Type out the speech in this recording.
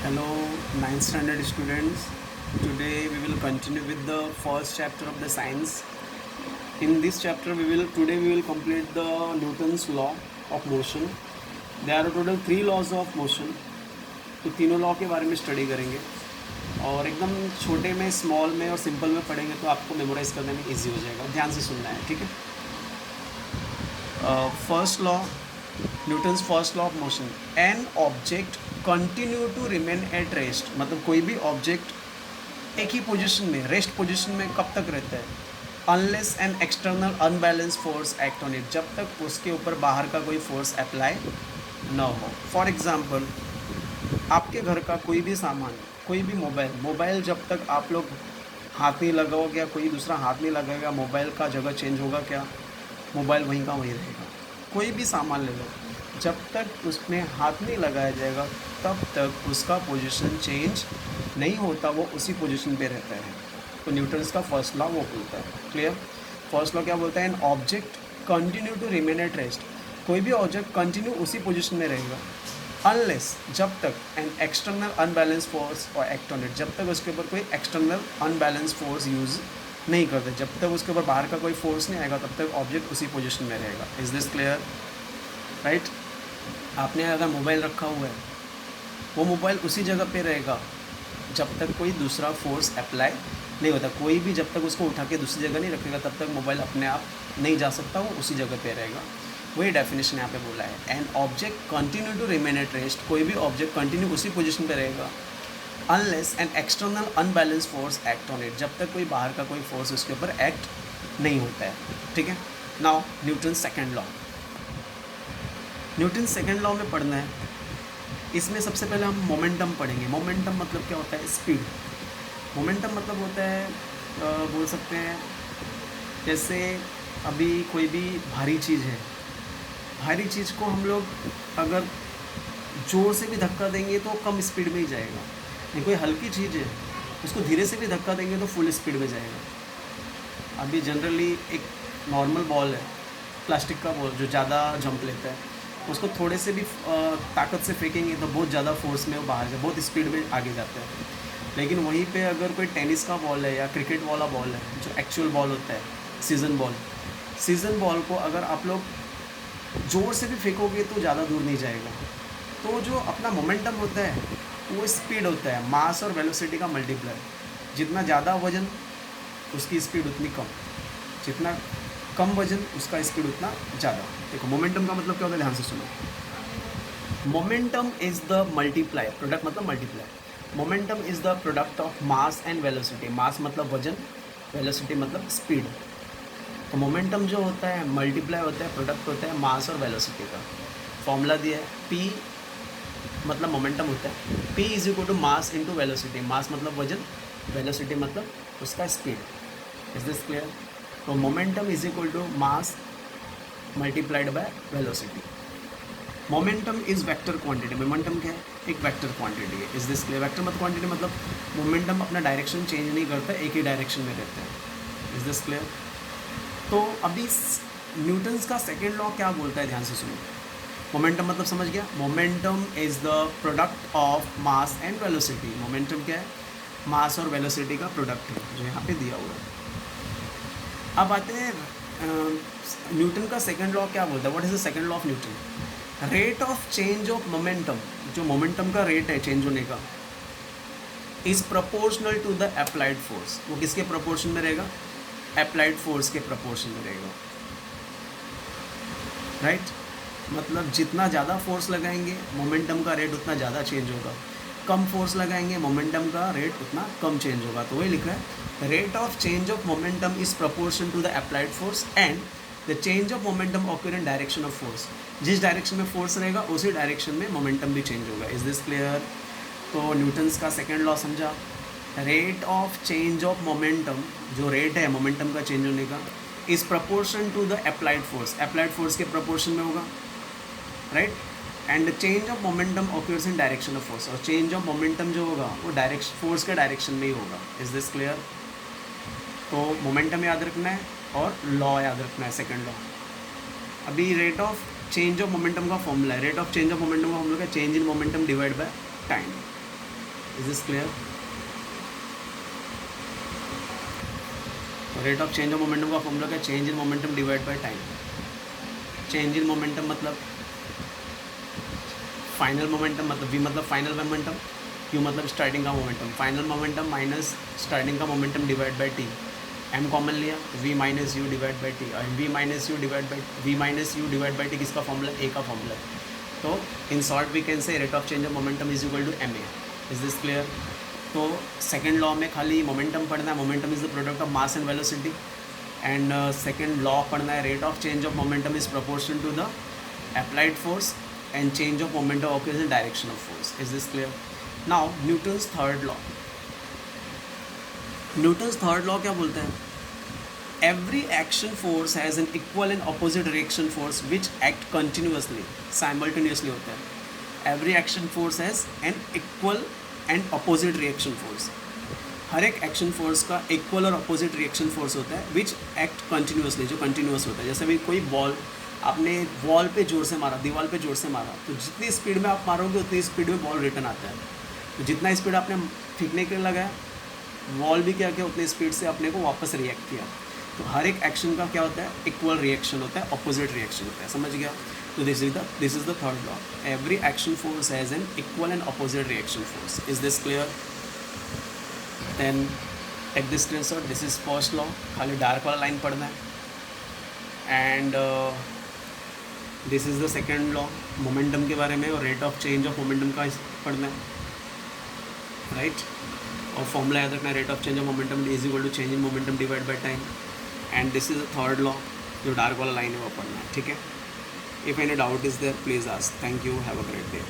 Hello, ninth standard students. Today we will continue with the first chapter of the science. In this chapter, we will complete the Newton's law of motion. There are total three laws of motion. तो तीनों law के बारे में study करेंगे और एकदम छोटे में, स्मॉल में और सिंपल में पढ़ेंगे तो आपको मेमोराइज करने में इजी हो जाएगा. ध्यान से सुनना है, ठीक है. First law, Newton's first law of motion. An object continue to remain at rest. मतलब कोई भी ऑब्जेक्ट एक ही पोजीशन में, रेस्ट पोजीशन में कब तक रहता है? Unless an external unbalance force act on it. जब तक उसके ऊपर बाहर का कोई फोर्स अप्लाई न हो. फॉर एग्जाम्पल, आपके घर का कोई भी सामान, कोई भी मोबाइल जब तक आप लोग हाथ नहीं लगाओगे या कोई दूसरा हाथ नहीं लगाएगा, मोबाइल का जगह चेंज होगा क्या? मोबाइल वहीं का वहीं रहेगा. कोई भी सामान ले लो, जब तक उसमें हाथ नहीं लगाया जाएगा तब तक उसका पोजीशन चेंज नहीं होता, वो उसी पोजीशन पे रहता है. तो न्यूटन्स का फर्स्ट लॉ वो बोलता है. क्लियर? फर्स्ट लॉ क्या बोलता है? An object continue to remain at rest. कोई भी ऑब्जेक्ट कंटिन्यू उसी पोजीशन में रहेगा अनलेस, जब तक एन एक्सटर्नल अनबैलेंस फोर्स और एक्ट ऑन इट. जब तक उसके ऊपर कोई एक्सटर्नल अनबैलेंस फोर्स यूज़ नहीं करते, जब तक उसके ऊपर बाहर का कोई फोर्स नहीं आएगा तब तक ऑब्जेक्ट उसी पोजीशन में रहेगा. Is this clear? राइट. आपने अगर मोबाइल रखा हुआ है, वो मोबाइल उसी जगह पे रहेगा जब तक कोई दूसरा फोर्स अप्लाई नहीं होता. कोई भी जब तक उसको उठा के दूसरी जगह नहीं रखेगा तब तक मोबाइल अपने आप नहीं जा सकता, वो उसी जगह पे रहेगा. वही डेफिनेशन यहाँ पे बोला है. An object continue to remain at rest. कोई भी ऑब्जेक्ट कंटिन्यू उसी पोजीशन पे रहेगा unless an external unbalance force act on it. जब तक कोई बाहर का कोई फोर्स उसके ऊपर एक्ट नहीं होता है. ठीक है. Now Newton second law. Newton second law में पढ़ना है. इसमें सबसे पहले हम मोमेंटम पढ़ेंगे. मोमेंटम मतलब क्या होता है? स्पीड. मोमेंटम मतलब होता है, बोल सकते हैं जैसे अभी कोई भी भारी चीज़ है, भारी चीज़ को हम लोग अगर ज़ोर से भी धक्का देंगे तो कम स्पीड में ही जाएगा. नहीं, कोई हल्की चीज़ है उसको धीरे से भी धक्का देंगे तो फुल स्पीड में जाएगा. अभी जनरली एक नॉर्मल बॉल है, प्लास्टिक का बॉल जो ज़्यादा जंप लेता है, उसको थोड़े से भी ताकत से फेंकेंगे तो बहुत ज़्यादा फोर्स में वो बाहर से बहुत स्पीड में आगे जाता है. लेकिन वहीं पे अगर कोई टेनिस का बॉल है या क्रिकेट वाला बॉल है जो एक्चुअल बॉल होता है, सीजन बॉल को अगर आप लोग ज़ोर से भी फेंकोगे तो ज़्यादा दूर नहीं जाएगा. तो जो अपना मोमेंटम होता है वो स्पीड होता है, मास और वेलोसिटी का मल्टीप्लाई. जितना ज़्यादा वजन उसकी स्पीड उतनी कम, जितना कम वजन उसका स्पीड उतना ज़्यादा. देखो मोमेंटम का मतलब क्या होता है, ध्यान से सुनो. Momentum is the multiply, product मतलब multiply. Momentum is the product of mass and velocity. Mass मतलब वजन, वेलोसिटी मतलब स्पीड. तो मोमेंटम जो होता है मल्टीप्लाई होता है, प्रोडक्ट होता है मास और वेलोसिटी का. फॉर्मूला दिया है, पी मतलब मोमेंटम होता है, p is equal to mass into velocity. Mass मतलब वजन, वेलोसिटी मतलब उसका स्पीड. Is this clear? तो momentum is equal to mass multiplied by velocity. Momentum is vector quantity. Momentum क्या है? एक वेक्टर क्वांटिटी है. Is this clear? वेक्टर मतलब क्वांटिटी मतलब मोमेंटम अपना डायरेक्शन चेंज नहीं करता, एक ही डायरेक्शन में रहता है. Is this clear? तो अभी न्यूटन्स का सेकेंड लॉ क्या बोलता है, ध्यान से सुनो. मोमेंटम मतलब समझ गया. Momentum is the product of mass and velocity. Momentum क्या है? मास और वेलोसिटी का प्रोडक्ट है, जो यहाँ पे दिया हुआ है. अब आते हैं न्यूटन का सेकंड लॉ क्या बोलता है. What is the second law of Newton? Rate of change of momentum. जो मोमेंटम का रेट है चेंज होने का, is proportional to the applied force. वो किसके प्रोपोर्शन में रहेगा? अप्लाइड फोर्स के प्रोपोर्शन में रहेगा. राइट. मतलब जितना ज़्यादा फोर्स लगाएंगे मोमेंटम का रेट उतना ज़्यादा चेंज होगा, कम फोर्स लगाएंगे मोमेंटम का रेट उतना कम चेंज होगा. तो वही लिखा है, rate of change of momentum is proportion to the applied force and the change of momentum occur in direction of force. जिस डायरेक्शन में फोर्स रहेगा उसी डायरेक्शन में मोमेंटम भी चेंज होगा. Is this clear? तो न्यूटन्स का सेकेंड लॉ समझा. Rate of change of momentum, जो रेट है मोमेंटम का चेंज होने का, is proportion to the applied force. Applied force के प्रपोर्शन में होगा. Right. And change of momentum occurs in direction of force. और चेंज ऑफ मोमेंटम जो होगा वो डायरेक्शन फोर्स के डायरेक्शन में ही होगा. Is this clear? तो मोमेंटम याद रखना है और लॉ याद रखना है, सेकंड लॉ. अभी rate of change of momentum का फॉर्मूला है. Rate of change of momentum का फॉर्मूला है change in momentum divide by time. Is this clear? Rate of change of momentum का फॉर्मूला क्या? Change in momentum divide by time. Change in momentum मतलब final momentum, मतलब we मतलब final momentum, you मतलब starting का momentum. Final momentum minus starting का momentum divide by t. M common लिया, v minus u divide by t. और v minus u divide by t किसका formula? A का formula है. तो in short we can say rate of change of momentum is equal to m a. Is this clear? तो second law में खाली momentum पढ़ना है. Momentum is the product of mass and velocity. And second law पढ़ना है, rate of change of momentum is proportional to the applied force and change of momentum occurs in direction of force. Is this clear? Now Newton's third law. Newton's third law क्या बोलते हैं? Every action force has an equal and opposite reaction force which act continuously, simultaneously होता है. Every action force has an equal and opposite reaction force. हर एक action force का equal और opposite reaction force होता है विच एक्ट कंटिन्यूसली, जो continuous होता है. जैसे भी कोई बॉल आपने वॉल पे जोर से मारा, दीवार पे जोर से मारा, तो जितनी स्पीड में आप मारोगे उतनी स्पीड में बॉल रिटर्न आता है. तो जितना स्पीड आपने फेंकने के लिए लगाया, वॉल भी क्या किया, उतनी स्पीड से अपने को वापस रिएक्ट किया. तो हर एक एक्शन का क्या होता है? इक्वल रिएक्शन होता है, अपोजिट रिएक्शन होता है. समझ गया? तो this is the third law. Every action force has an equal and opposite reaction force. Is this clear? Then take this screenshot. This is first law. खाली डार्क वाला line पढ़ना है. And this is the second law momentum के बारे में, और rate of change of momentum का पढ़ना है, राइट? और फॉर्मूला याद रखना है, rate of change of momentum is equal to change in momentum divide by time. And this is the third law, जो डार्क वाला लाइन है वो पढ़ना है. ठीक है? If any doubt is there please ask. Thank you. Have a great day.